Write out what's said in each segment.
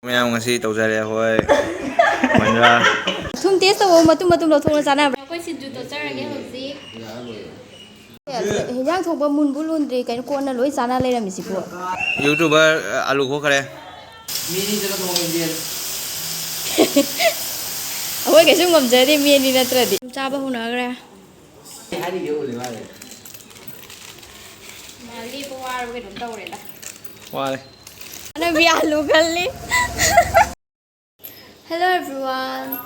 Mày ngasi tàu ra đây thôi. Mình ra. Thum test tàu mà tum lo thong sana. Koi sin ju to chara ge hosi. Hijang thong ba mun bulun de kai ko na loi sana le ra mi si ko. YouTuber alu kho kare. Mini jaga thong Indian. Oi ke sum ngam je de mi ni na tra di. Cha ba hu na gra. Hai đi kiểu gì mà vậy? Mà li po wa ro ke dum tau re da. Qua đây. Ana bi alu khalli. Hello everyone.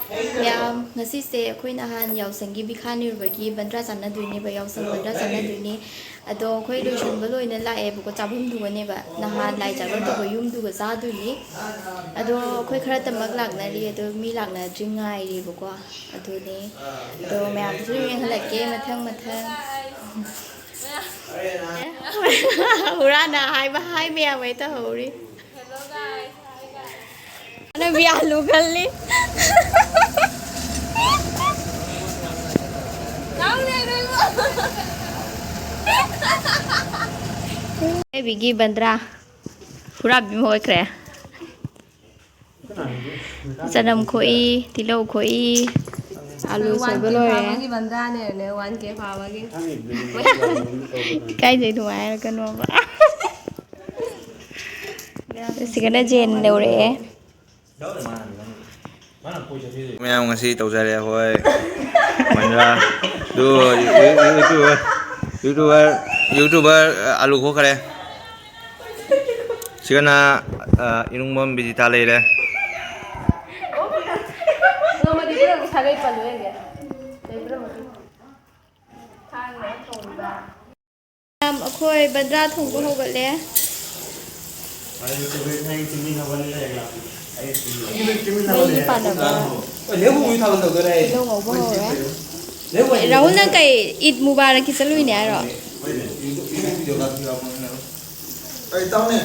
Ngasi se akhoi na han Yaoshang gi bikhani urgi bandra sanna duini ba Yaoshang bandra sanna duini ado khoi do shun ba loina la e bu ko chabum du ne ba na han lai cha ba to yum du ga sa du ni ado khoi khara tamak lak na ri ado mi lak na jingai ri bu ko ado ni ado ma'am su yin hala ke mathang Hurana hai ba hai mẹ mấy tao hổ đi. Hello guys. Nó bị alu khalli. Đâu lên đây luôn. Cái bị ghi bandra. Pura bị mồi kre. Sanam khoi, tilo khoi. Alu soi bơ lôi á. Cái bandra này nếu ăn cái phá mà Cái gì thôi ai cái nó vậy. Thì cái này gen đều đấy. Mày ngasi tàu ra đây thôi. Mình ra. YouTuber alu kho kare. Sigana inung mom biji lấy đây. nó mà đi cái thằng cái phần đấy kìa đấy cái mà thang nó trồn ra Akhoi bandra thong ko hogal le. Mấy phần ở đó. Nếu vui thằng đầu cái này. Đâu ngầu vô rồi. Nếu vậy. Rahul nang kai Eid Mubarak ki salui ne ro. Ê tao nè.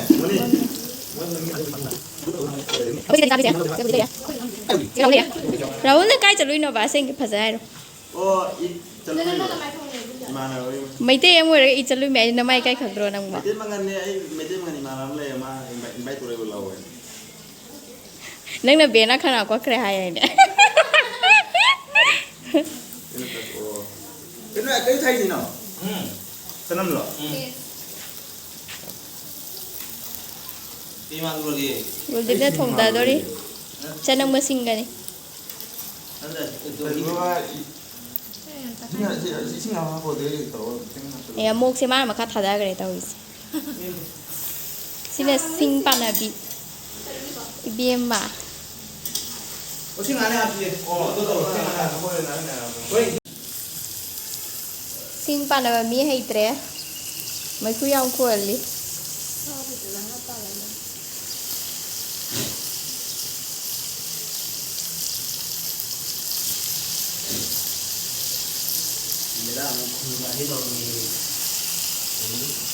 Rahul nang kai salui no ba sing ki phajai ro. Ô ít chân mà nào. Mấy te em ngồi Eid salui me na mai kai khak ro nang ba. Mấy tên mangan này mấy tên mangan mà làm lại mà bay tụi nó lâu rồi. Nang na be na khana ko kre hai ne. Cái này cái thay gì nào? Sao năm rồi? Đi mang luôn đi. Rồi de thong da do ri. Chanang masing ga ni. E mok se ma kha thada gare ta wis. Sine sing pa na bi. Ibiem ma. Ủa xin anh làm gì? Ồ, tôi xin anh làm thôi là này. Sing pa na mi hai tre. Mai ku yang ko ali. Mira, không là hết rồi mình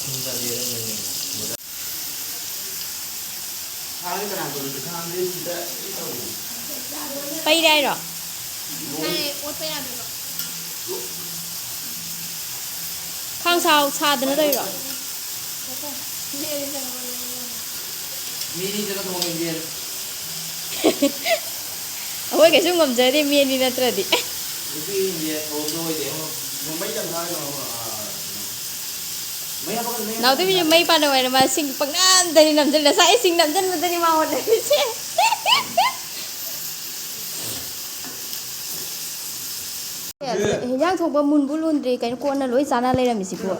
không ra gì đâu mình. Hai cái nào còn được tham đi thì đã ít đâu. Pai dai ro. này ốt phải làm được Khang sao cha de na dai ro. Mini jaga thong Indian. Oi ke sum ngam je de mi ni na tra di. Cái Indian ôm đôi để không mấy trăm thôi mà. Mấy apa kan? Nào tu mai pa na ma sing pang an tadi nam jen la sai sing nam jen ma tadi mau de. Hijang thong ba mun bulun de kai ko na loi sana le ra mi si ko.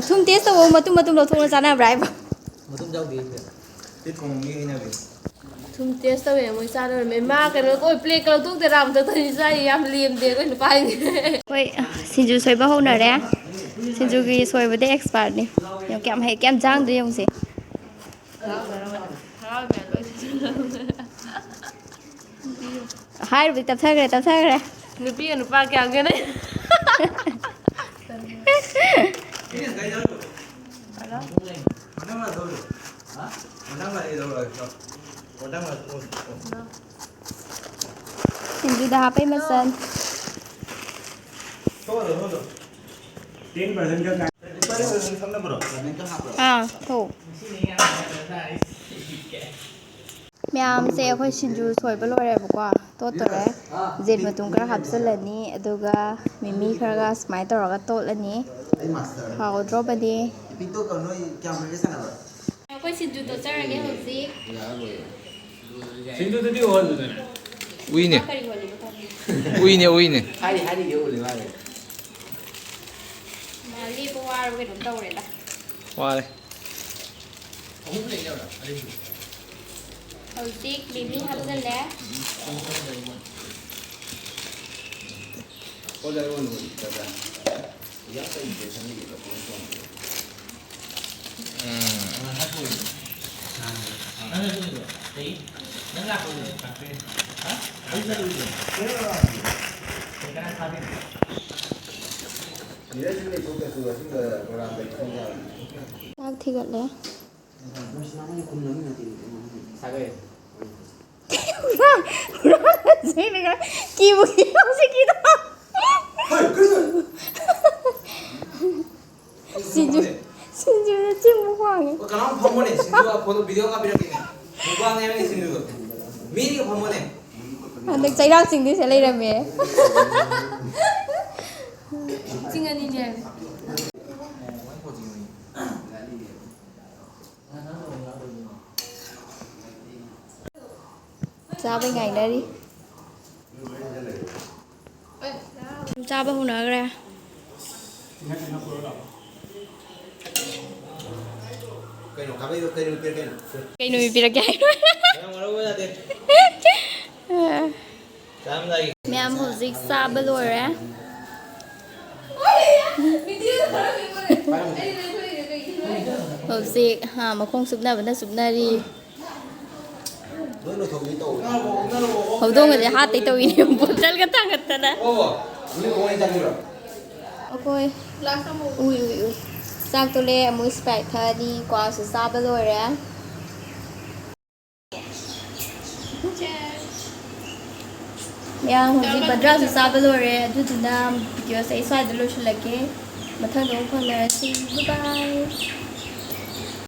Thum test tàu mà tum lo thong sana brai ba. Mà tum đâu đi? Tết thong như thế nào vậy? thùng test tao về mới sao rồi mấy ma cái nó ôi play cái thuốc để làm cho tôi ra em liềm để cái nó bay. Oi, sinju soi ba hona re. Sinju gi soi ba de expert ni. Yo kem hay kem jang de yong se. Hai bị tập thơ rồi. Nó biết nó ba cái cái đấy. Sinju dah apa masan? Ah, tu. ꯃꯌꯥꯝꯁꯦ ꯑꯩꯈꯣꯏ ꯁꯤꯡꯖꯨ ꯁꯣꯏꯕ ꯂꯣꯏꯔꯦꯕꯀꯣ ꯇꯣꯠꯇꯣꯔꯦ Z ꯃꯇꯨꯝ ꯈꯔ ꯍꯥꯞꯆꯤꯜꯂꯅꯤ ꯑꯗꯨꯒ ꯃꯤꯃꯤ ꯈꯔꯒ ꯁꯨꯃꯥꯏꯅ ꯇꯧꯔꯒ ꯇꯣꯠꯂꯅꯤ ꯍꯥꯎꯗ꯭ꯔꯣꯕꯗꯤ ꯑꯩꯈꯣꯏ ꯁꯤꯡꯖꯨ ꯇꯣꯠꯆꯔꯒꯦ ꯍꯧꯖꯤꯛ Uine. ꯀꯔꯤ ꯍꯣꯜꯂꯤꯕ Uine, uine. ꯃꯥ ꯂꯦꯞꯄ ꯋꯥꯔꯕ ꯀꯩꯅꯣꯝ ꯇꯧꯔꯦꯗ Vale. ꯍꯧꯖꯤꯛ ꯃꯤꯃꯤ ꯍꯥꯞꯆꯤꯜꯂꯦ ꯆꯥꯛ ꯊꯤꯒꯠꯂꯦ ꯀꯤꯕꯨ ꯀꯤꯍꯧꯁꯤ ꯀꯤꯗꯣ ꯁꯤꯡꯖꯨꯗ ꯆꯤꯡꯕ ꯋꯥꯡꯉꯦ Kalau kamu nih, sinju foto video nggak bisa gini. Buangnya ini sinju. Mini kamu nih. ꯍꯟꯗꯛ ꯆꯩꯔꯥꯎꯆꯤꯡꯗꯤꯁꯦ ꯂꯩꯔꯝꯃꯦ ꯆꯤꯡ ꯑꯅꯤꯅꯦ ꯆꯥꯕꯩ ꯉꯥꯏꯅꯔꯤ ꯆꯥꯕ ꯍꯧꯅꯈ꯭ꯔꯦ ꯀꯩꯅꯣ ꯄꯤꯔꯛꯀꯦ ꯍꯥꯏꯅꯣ ꯃꯌꯥꯝ ꯍꯧꯖꯤꯛ ꯆꯥꯕ ꯂꯣꯏꯔꯦ ꯍꯧꯖꯤꯛ ꯃꯈꯣꯡ ꯁꯨꯞꯅꯕꯅ ꯁꯨꯞꯅꯔꯤ ꯍꯧꯗꯣꯡꯒꯁꯦ ꯍꯥꯠꯇꯩ ꯇꯧꯏꯅꯦ ꯕꯣꯇꯜꯒ ꯊꯥꯡꯒꯠꯇꯅ ꯑꯩꯈꯣꯏ ꯎꯏ ꯆꯥꯛ ꯇꯣꯂꯛꯑꯦ ꯑꯃꯨꯛ ꯁ꯭ꯄ꯭ꯔꯥꯏꯠ ꯊꯛꯑꯅꯤ ꯀ꯭ꯋꯥꯁꯨ ꯆꯥꯕ ꯂꯣꯏꯔꯦ ꯃꯌꯥꯝ ꯍꯧꯖꯤꯛ ꯕꯟꯗ꯭ꯔꯥꯁꯨ ꯆꯥꯕ ꯂꯣꯏꯔꯦ ꯑꯗꯨꯗꯨꯅ ꯚꯤꯗꯤꯑꯣꯁꯦ ꯑꯩ ꯁ꯭ꯋꯥꯏꯗ ꯂꯣꯏꯁꯤꯜꯂꯛꯀꯦ ꯃꯊꯪꯗ ꯑꯃꯨꯛ ꯐꯪꯅꯔꯁꯤ ꯕꯥꯏ